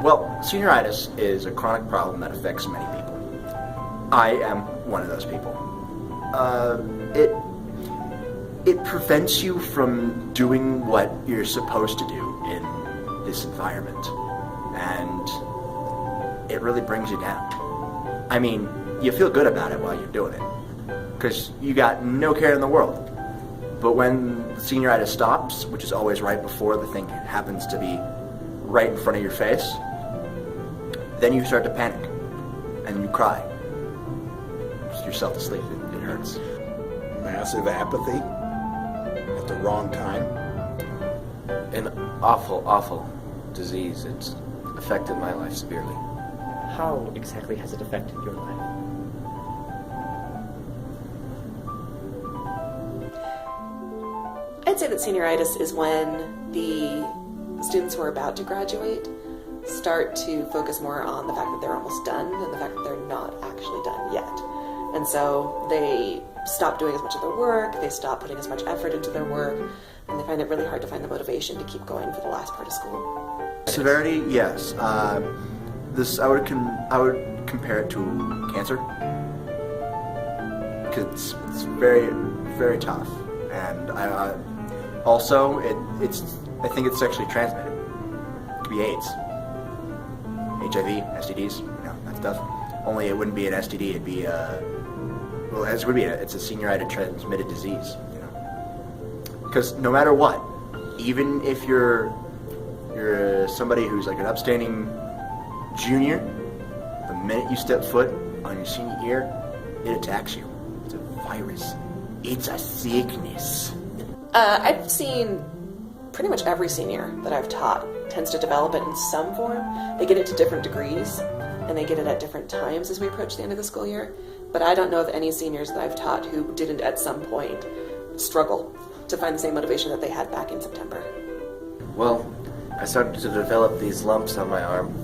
Well, senioritis is a chronic problem that affects many people. I am one of those people. It prevents you from doing what you're supposed to do in this environment, and it really brings you down. I mean, you feel good about it while you're doing it, because you got no care in the world. But when senioritis stops, which is always right before the thing happens to be right in front of your face, then you start to panic, and you cry. Just yourself to sleep, it hurts. Massive apathy at the wrong time. An awful, awful disease. It's affected my life severely. How exactly has it affected your life? I'd say that senioritis is when the students who are about to graduate start to focus more on the fact that they're almost done than the fact that they're not actually done yet. And so they stop doing as much of their work, they stop putting as much effort into their work, and they find it really hard to find the motivation to keep going for the last part of school. Severity, yes. I would compare it to cancer, because it's very, very tough, and also I think it's sexually transmitted. It could be AIDS, HIV, STDs, that stuff. Only it wouldn't be an STD; it'd be it's a senioritis transmitted disease. Because no matter what, even if you're somebody who's like an upstanding junior, the minute you step foot on your senior year, it attacks you. It's a virus. It's a sickness. I've seen pretty much every senior that I've taught tends to develop it in some form. They get it to different degrees, and they get it at different times as we approach the end of the school year. But I don't know of any seniors that I've taught who didn't at some point struggle to find the same motivation that they had back in September. Well, I started to develop these lumps on my arm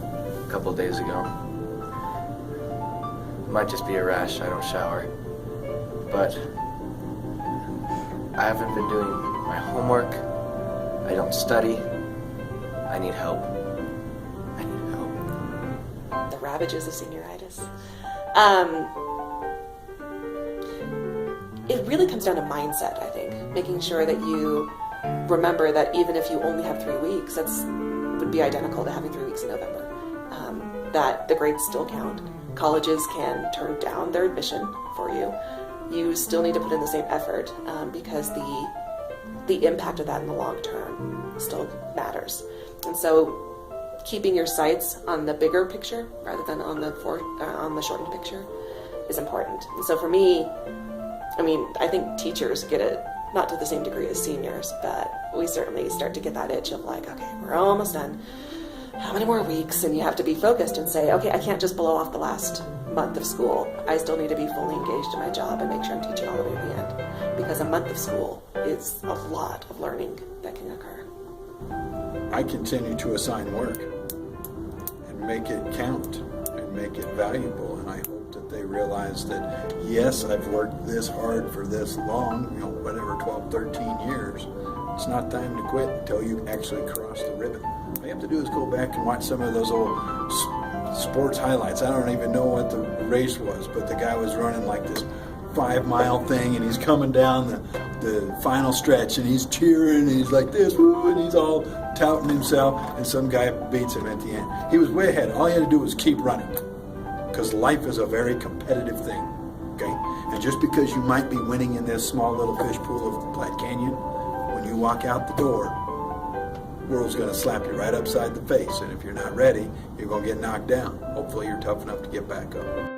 a couple of days ago. It might just be a rash, I don't shower. But I haven't been doing my homework, I don't study, I need help. I need help. The ravages of senioritis. It really comes down to mindset, I think. Making sure that you remember that even if you only have 3 weeks, would be identical to having 3 weeks in November. That the grades still count. Colleges can turn down their admission for you. You still need to put in the same effort because the impact of that in the long term still matters. And so keeping your sights on the bigger picture rather than on the shortened picture is important. And so for me, I think teachers get it, not to the same degree as seniors, but we certainly start to get that itch of like, okay, we're almost done. How many more weeks? And you have to be focused and say, okay, I can't just blow off the last month of school. I still need to be fully engaged in my job and make sure I'm teaching all the way to the end. Because a month of school is a lot of learning that can occur. I continue to assign work and make it count and make it valuable, and I hope that they realize that, yes, I've worked this hard for this long, whatever, 12, 13 years. It's not time to quit until you actually cross the ribbon. All you have to do is go back and watch some of those old sports highlights. I don't even know what the race was, but the guy was running like this 5-mile thing, and he's coming down the final stretch, and he's cheering, and he's like this, woo, and he's all touting himself, and some guy beats him at the end. He was way ahead. All he had to do was keep running, because life is a very competitive thing, okay? And just because you might be winning in this small little fish pool of Platte Canyon, when you walk out the door, the world's going to slap you right upside the face, and if you're not ready, you're going to get knocked down. Hopefully you're tough enough to get back up.